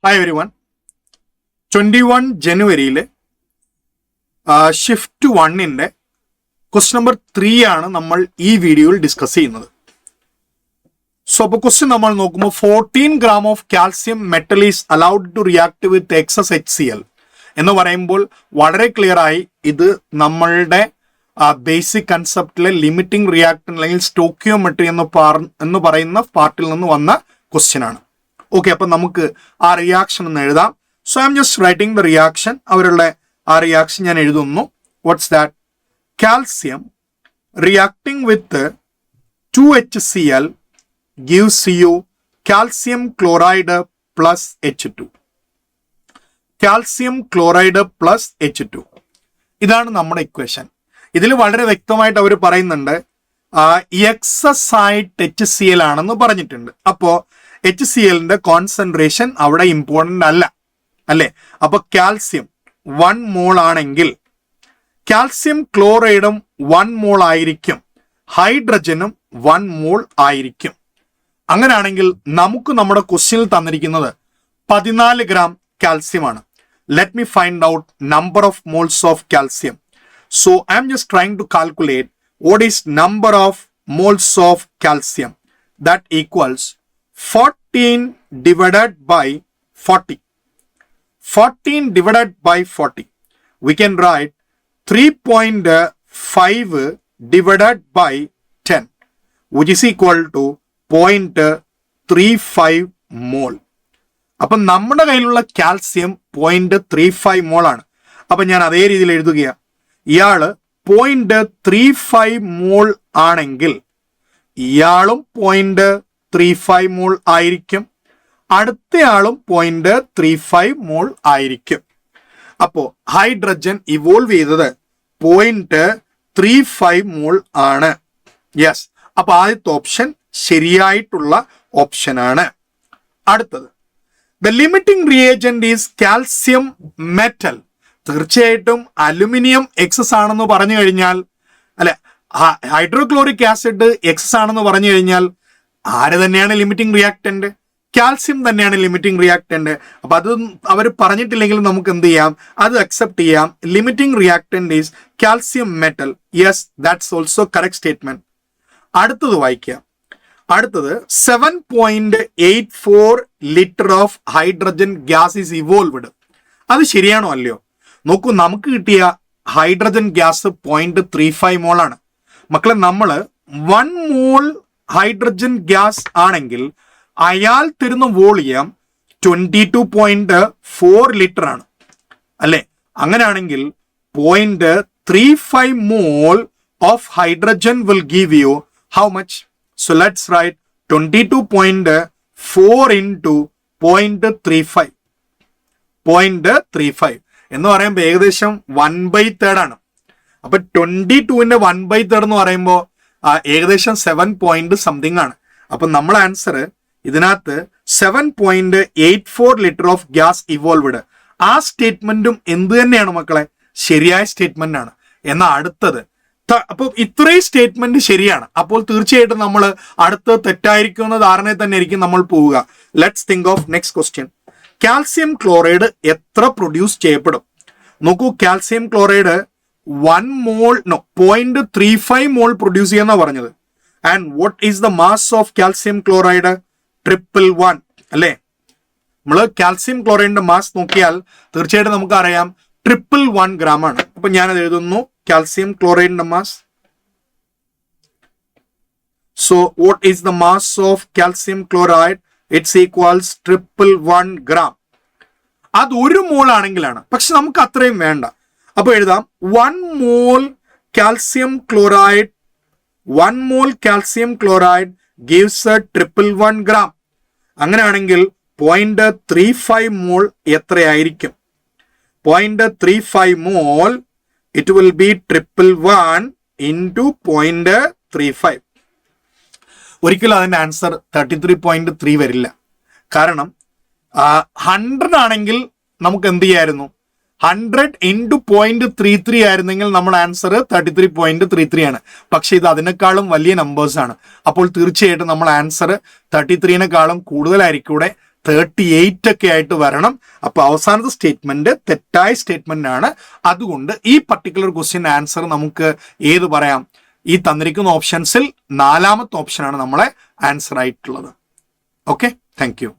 Hi everyone. 21 ജനുവരിയിൽ shift 1-ന്റെ question number 3 ആണ് നമ്മൾ ഈ വീഡിയോയിൽ ഡിസ്കസ് ചെയ്യുന്നത്. സോ അപ്പോൾ ക്വസ്റ്റ്യൻ നമ്മൾ നോക്കുമ്പോൾ 14 gram of calcium metal is allowed to react with excess HCl എന്ന് പറയുമ്പോൾ വളരെ ക്ലിയർ ആയി ഇത് നമ്മളുടെ ബേസിക് കൺസെപ്റ്റിലെ ലിമിറ്റിംഗ് റിയാക്ടൻ അല്ലെങ്കിൽ സ്റ്റോക്കിയോമെട്രി എന്ന് പറയുന്ന പാർട്ടിൽ നിന്ന് വന്ന ക്വസ്റ്റ്യൻ ആണ്. ഓക്കെ, അപ്പം നമുക്ക് ആ റിയാക്ഷൻ ഒന്ന് എഴുതാം. So I am just writing the reaction. അവരുടെ ആ റിയാക്ഷൻ ഞാൻ എഴുതുന്നു. What's that? Calcium reacting with 2HCl gives you calcium chloride plus H2. Calcium chloride plus H2. ഇതാണ് നമ്മുടെ ഇക്വേഷൻ. ഇതിൽ വളരെ വ്യക്തമായിട്ട് അവർ പറയുന്നുണ്ട് എക്സസ് ആയിട്ട് HCl ആണെന്ന് പറഞ്ഞിട്ടുണ്ട്. അപ്പോൾ HClന്റെ കോൺസെൻട്രേഷൻ അവിടെ ഇമ്പോർട്ടൻ്റ് അല്ലേ? അപ്പോൾ കാൽസ്യം 1 മോൾ ആണെങ്കിൽ കാൽസ്യം ക്ലോറൈഡും 1 മോൾ ആയിരിക്കും, ഹൈഡ്രജനും 1 മോൾ ആയിരിക്കും. അങ്ങനെയാണെങ്കിൽ നമുക്ക് നമ്മുടെ ക്വസ്റ്റ്യനിൽ തന്നിരിക്കുന്നത് 14 gram കാൽസ്യമാണ്. Let me find out number of moles of calcium. So I am just trying to calculate what is number of moles of calcium. That equals 14 divided by 40. 14 divided by 40. We can write 3.5 divided by 10, which is equal to 0.35 mole. അപ്പം നമ്മുടെ കയ്യിലുള്ള calcium 0.35 മോൾ ആണ്. അപ്പം ഞാൻ അതേ രീതിയിൽ എഴുതുകയാണ്. ഇയാള് 0.35 മോൾ ആണെങ്കിൽ ഇയാളും 0.35 മോൾ ആയിരിക്കും, അടുത്തയാളും 0.35 മോൾ ആയിരിക്കും. അപ്പോൾ ഹൈഡ്രജൻ ഇവോൾവ് ചെയ്തത് 0.35 മോൾ ആണ്. യെസ്, അപ്പൊ ആദ്യത്തെ ഓപ്ഷൻ ശരിയായിട്ടുള്ള ഓപ്ഷനാണ്. അടുത്തത്, the limiting reagent is calcium metal. തീർച്ചയായിട്ടും അലുമിനിയം എക്സസ് ആണെന്ന് പറഞ്ഞു കഴിഞ്ഞാൽ, അല്ലെ, ഹൈഡ്രോക്ലോറിക് ആസിഡ് എക്സസ് ആണെന്ന് പറഞ്ഞു കഴിഞ്ഞാൽ ആര് തന്നെയാണ് ലിമിറ്റിംഗ് റിയാക്ടന്റ്? കാൽസ്യം തന്നെയാണ് ലിമിറ്റിംഗ് റിയാക്ടന്റ്. അപ്പൊ അത് അവർ പറഞ്ഞിട്ടില്ലെങ്കിൽ നമുക്ക് എന്ത് ചെയ്യാം? അത് അക്സെപ്റ്റ് ചെയ്യാം. Limiting reactant is calcium metal. Yes, that's also correct statement. അടുത്തത് വായിക്കാം. അടുത്തത് 7.84 litre of hydrogen gas is evolved. അത് ശരിയാണോ അല്ലയോ? നോക്കൂ, നമുക്ക് കിട്ടിയ ഹൈഡ്രജൻ ഗ്യാസ് 0.35 മോൾ ആണ്. മക്കളെ, നമ്മൾ 1 മോൾ ഹൈഡ്രജൻ ഗ്യാസ് ആണെങ്കിൽ അയാൾ തരുന്ന വോളിയം 22.4 ലിറ്റർ ആണ്, അല്ലെ? അങ്ങനെയാണെങ്കിൽ 0.35 mole of hydrogen will give you how much? So let's write 22.4 into 0.35. 0.35 എന്ന് പറയുമ്പോൾ ഏകദേശം 1/3 ആണ്. അപ്പൊ 22ന്റെ 1/3 എന്ന് പറയുമ്പോൾ ഏകദേശം 7 പോയിന്റ് സംതിങ് ആണ്. അപ്പൊ നമ്മളെ ആൻസർ ഇതിനകത്ത് 7.84 ലിറ്റർ ഓഫ് ഗ്യാസ് ഇവോൾവ്ഡ്. ആ സ്റ്റേറ്റ്മെന്റും എന്ത് തന്നെയാണ് മക്കളെ? ശരിയായ സ്റ്റേറ്റ്മെന്റ് ആണ്. എന്നാൽ അടുത്തത്, അപ്പോൾ ഇത്രയും സ്റ്റേറ്റ്മെന്റ് ശരിയാണ്. അപ്പോൾ തീർച്ചയായിട്ടും നമ്മൾ അടുത്ത തെറ്റായിരിക്കും എന്ന ധാരണയിൽ തന്നെ ആയിരിക്കും നമ്മൾ പോവുക. Let's think of next question. Calcium chloride എത്ര പ്രൊഡ്യൂസ് ചെയ്യപ്പെടും? നോക്കൂ, കാൽസ്യം ക്ലോറൈഡ് 0.35 മോൾ പ്രൊഡ്യൂസ് ചെയ്യാന്നാ പറഞ്ഞത്. And what is the mass of calcium chloride? 111, അല്ലേ? നമ്മൾ കാൽസ്യം ക്ലോറൈഡിന്റെ മാസ് നോക്കിയാൽ തീർച്ചയായിട്ടും നമുക്ക് അറിയാം 111 gram ആണ്. അപ്പൊ ഞാനത് എഴുതുന്നു, calcium chloride in the mass. So what is the mass of calcium chloride? It's equals 111 gram. അത് 1 മോൾ ആണെങ്കിലാണ്, പക്ഷെ നമുക്ക് അത്രയും വേണ്ട. അപ്പൊ എഴുതാം 1 mole calcium chloride. 1 mole calcium chloride gives a 111 gram. അങ്ങനെയാണെങ്കിൽ 0.35 മോൾ എത്രയായിരിക്കും? 0.35 മോൾ, it will be 111 into 0.35. ഒരിക്കലും അതിന്റെ ആൻസർ 33.3 വരില്ല. കാരണം 100 ആണെങ്കിൽ നമുക്ക് എന്ത് ചെയ്യായിരുന്നു? 100 into 0.33 ആയിരുന്നെങ്കിൽ നമ്മുടെ ആൻസർ 33.33 ആണ്. പക്ഷെ ഇത് അതിനേക്കാളും വലിയ നമ്പേഴ്സ് ആണ്. അപ്പോൾ തീർച്ചയായിട്ടും നമ്മൾ ആൻസർ 33-നെക്കാളും കൂടുതലായിരിക്കും. 38 ഒക്കെ ആയിട്ട് വരണം. അപ്പോൾ അവസാനത്തെ സ്റ്റേറ്റ്മെന്റ് തെറ്റായ സ്റ്റേറ്റ്മെന്റ് ആണ്. അതുകൊണ്ട് ഈ പർട്ടിക്കുലർ ക്വസ്റ്റ്യൻ ആൻസർ നമുക്ക് ഏത് പറയാം? ഈ തന്നിരിക്കുന്ന ഓപ്ഷൻസിൽ 4ാമത്തെ ഓപ്ഷനാണ് നമ്മളെ ആൻസർ ആയിട്ടുള്ളത്. Okay, thank you.